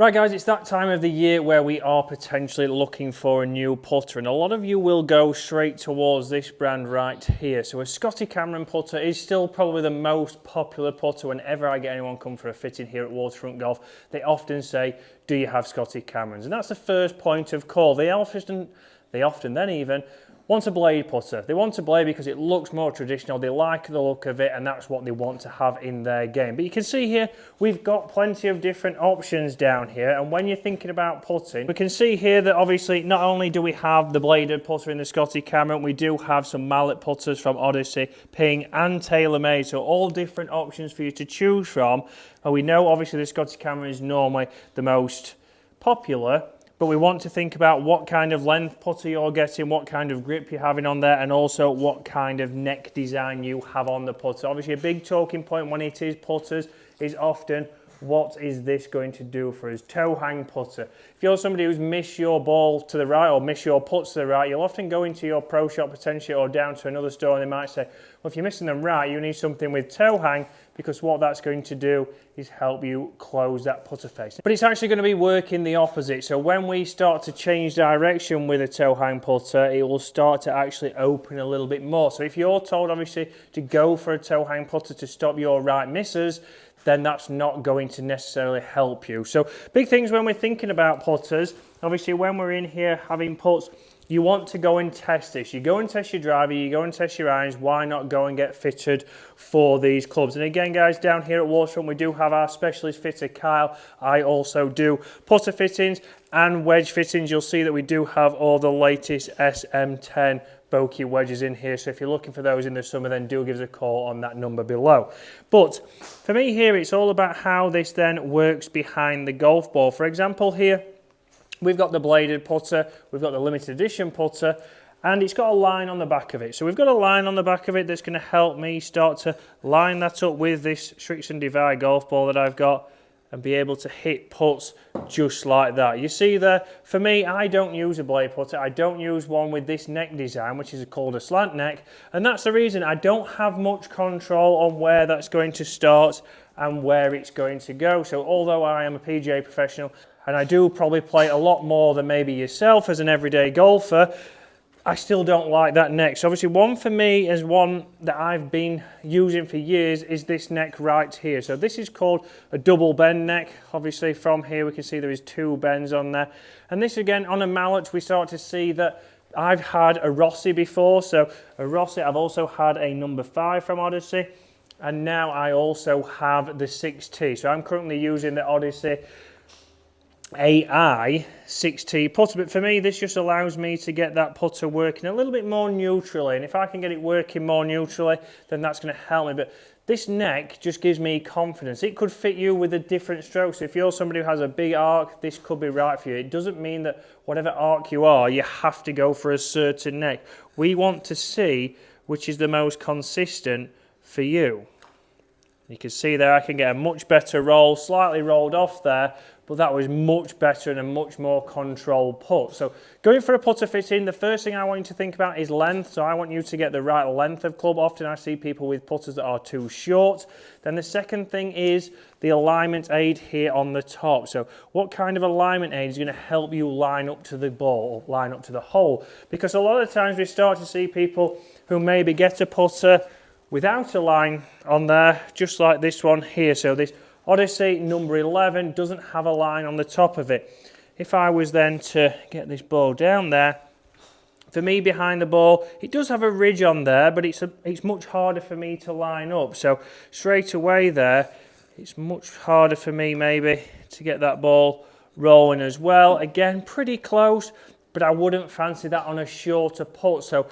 Right guys, it's that time of the year where we are potentially looking for a new putter, and a lot of you will go straight towards this brand right here. So a Scotty Cameron putter is still probably the most popular putter. Whenever I get anyone come for a fitting here at Waterfront Golf, they often say, do you have Scotty Camerons? And that's the first point of call. They often then even want a blade putter. They want a blade because it looks more traditional, they like the look of it, and that's what they want to have in their game. But you can see here, we've got plenty of different options down here, and when you're thinking about putting, we can see here that obviously not only do we have the bladed putter in the Scotty Cameron, we do have some mallet putters from Odyssey, Ping and TaylorMade, so all different options for you to choose from. And we know obviously the Scotty Cameron is normally the most popular, but we want to think about what kind of length putter you're getting, what kind of grip you're having on there, and also what kind of neck design you have on the putter. Obviously, a big talking point when it is putters is often, what is this going to do for us? Toe hang putter. If you're somebody who's missed your ball to the right or missed your putts to the right, you'll often go into your pro shop potentially or down to another store and they might say, well, if you're missing them right, you need something with toe hang, because what that's going to do is help you close that putter face. But it's actually going to be working the opposite. So when we start to change direction with a toe hang putter, it will start to actually open a little bit more. So if you're told obviously to go for a toe hang putter to stop your right misses, then that's not going to necessarily help you. So big things when we're thinking about putters, obviously when we're in here having putts, you want to go and test this. You go and test your driver, you go and test your irons. Why not go and get fitted for these clubs? And again, guys, down here at Waterfront, we do have our specialist fitter, Kyle. I also do putter fittings and wedge fittings. You'll see that we do have all the latest SM10 Bokeh wedges in here. So if you're looking for those in the summer, then do give us a call on that number below. But for me here, it's all about how this then works behind the golf ball. For example, here, we've got the bladed putter, we've got the limited edition putter, and it's got a line on the back of it. So we've got a line on the back of it that's going to help me start to line that up with this Strix and Divide golf ball that I've got and be able to hit putts just like that. You see there, for me, I don't use a blade putter. I don't use one with this neck design, which is called a slant neck, and that's the reason I don't have much control on where that's going to start and where it's going to go. So although I am a PGA professional, and I do probably play a lot more than maybe yourself as an everyday golfer, I still don't like that neck. So obviously one for me is one that I've been using for years is this neck right here. So this is called a double bend neck. Obviously from here we can see there is two bends on there. And this again on a mallet we start to see that I've had a Rossi before. So a Rossi, I've also had a number 5 from Odyssey. And now I also have the 6T. So I'm currently using the Odyssey AI 6T putter, but for me this just allows me to get that putter working a little bit more neutrally, and if I can get it working more neutrally, then that's going to help me. But this neck just gives me confidence. It could fit you with a different stroke, so if you're somebody who has a big arc, this could be right for you. It doesn't mean that whatever arc you are, you have to go for a certain neck. We want to see which is the most consistent for you. You can see there I can get a much better roll, slightly rolled off there, but that was much better and a much more controlled putt. So going for a putter fitting, the first thing I want you to think about is length. So I want you to get the right length of club. Often I see people with putters that are too short. Then the second thing is the alignment aid here on the top. So what kind of alignment aid is going to help you line up to the ball, line up to the hole? Because a lot of times we start to see people who maybe get a putter without a line on there, just like this one here. So this Odyssey number 11 doesn't have a line on the top of it. If I was then to get this ball down there, for me behind the ball, it does have a ridge on there, but it's much harder for me to line up. So straight away there, it's much harder for me maybe to get that ball rolling as well. Again, pretty close, but I wouldn't fancy that on a shorter putt. So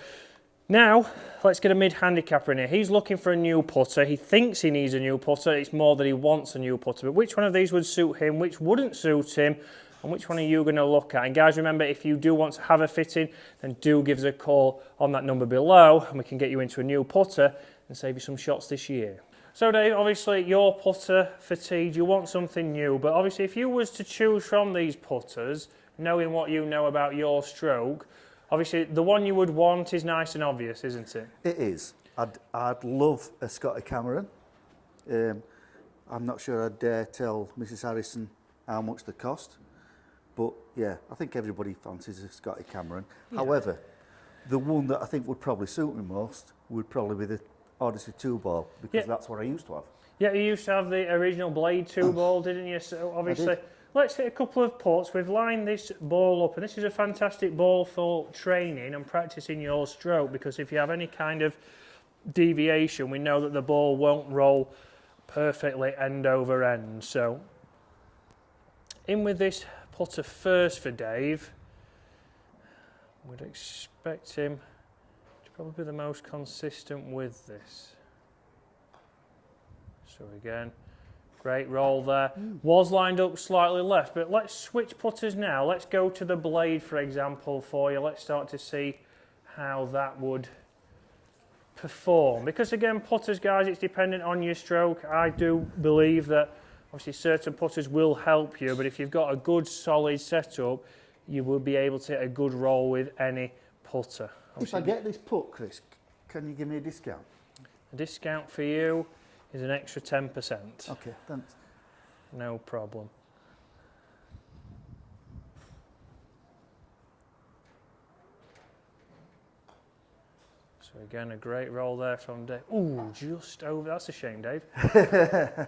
now, let's get a mid-handicapper in here. He's looking for a new putter. He thinks he needs a new putter. It's more that he wants a new putter. But which one of these would suit him? Which wouldn't suit him? And which one are you going to look at? And guys, remember, if you do want to have a fitting, then do give us a call on that number below, and we can get you into a new putter and save you some shots this year. So Dave, obviously your putter fatigue, you want something new. But obviously if you was to choose from these putters, knowing what you know about your stroke, obviously, the one you would want is nice and obvious, isn't it? It is. I'd love a Scotty Cameron. I'm not sure I'd dare tell Mrs. Harrison how much they cost. But yeah, I think everybody fancies a Scotty Cameron. Yeah. However, the one that I think would probably suit me most would probably be the Odyssey 2-ball, because that's what I used to have. Yeah, you used to have the original Blade 2-ball, didn't you? So obviously, let's hit a couple of putts. We've lined this ball up, and this is a fantastic ball for training and practicing your stroke, because if you have any kind of deviation, we know that the ball won't roll perfectly end over end. So in with this putter first for Dave. Would expect him to probably be the most consistent with this. So again, great roll there. Was lined up slightly left, but let's switch putters now. Let's go to the Blade, for example, for you. Let's start to see how that would perform. Because again, putters, guys, it's dependent on your stroke. I do believe that obviously certain putters will help you, but if you've got a good solid setup, you will be able to hit a good roll with any putter. Obviously, if I get this putt, Chris, can you give me a discount? a discount for you is an extra 10%. Okay, thanks. No problem. So again, a great roll there from Dave. Ooh, just over. That's a shame, Dave.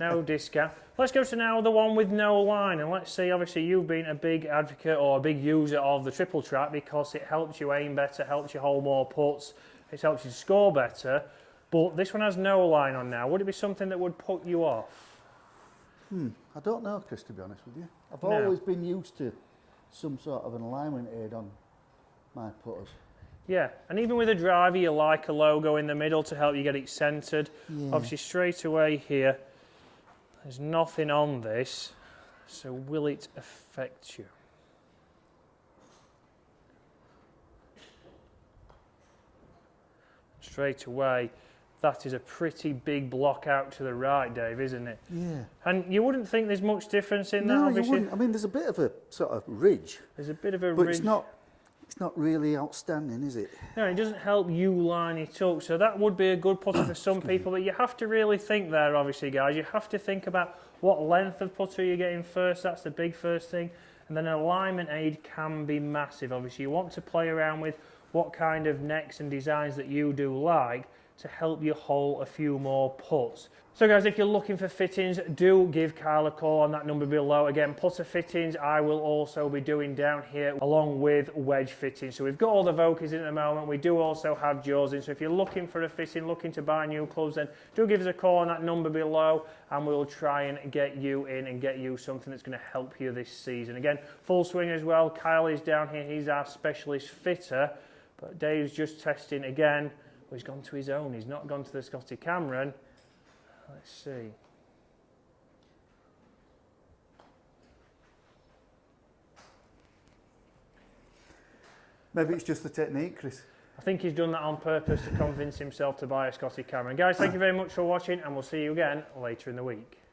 No discount. Let's go to now the one with no line, and let's see. Obviously, you've been a big advocate or a big user of the triple track because it helps you aim better, helps you hold more putts, it helps you score better. But this one has no line on now. Would it be something that would put you off? I don't know, Chris, to be honest with you. I've No. always been used to some sort of an alignment aid on my putters. Yeah, and even with a driver, you like a logo in the middle to help you get it centred. Yeah. Obviously, straight away here, there's nothing on this, so will it affect you? Straight away, that is a pretty big block out to the right, Dave, isn't it? Yeah. And you wouldn't think there's much difference in that, No, you obviously. wouldn't. I mean, there's a bit of a sort of ridge, There's a bit of a but ridge. it's not really outstanding, is it? No, it doesn't help you line it up. So that would be a good putter for some people, but you have to really think there, obviously, guys. You have to think about what length of putter you're getting first. That's the big first thing. And then an alignment aid can be massive. Obviously, you want to play around with what kind of necks and designs that you do like to help you hole a few more putts. So guys, if you're looking for fittings, do give Kyle a call on that number below. Again, putter fittings I will also be doing down here along with wedge fittings. So we've got all the Vokies in at the moment. We do also have jaws in. So if you're looking for a fitting, looking to buy new clubs, then do give us a call on that number below and we'll try and get you in and get you something that's going to help you this season. Again, full swing as well. Kyle is down here. He's our specialist fitter. But Dave's just testing again. Well, he's gone to his own. He's not gone to the Scotty Cameron. Let's see. Maybe it's just the technique, Chris. I think he's done that on purpose to convince himself to buy a Scotty Cameron. Guys, thank you very much for watching and we'll see you again later in the week.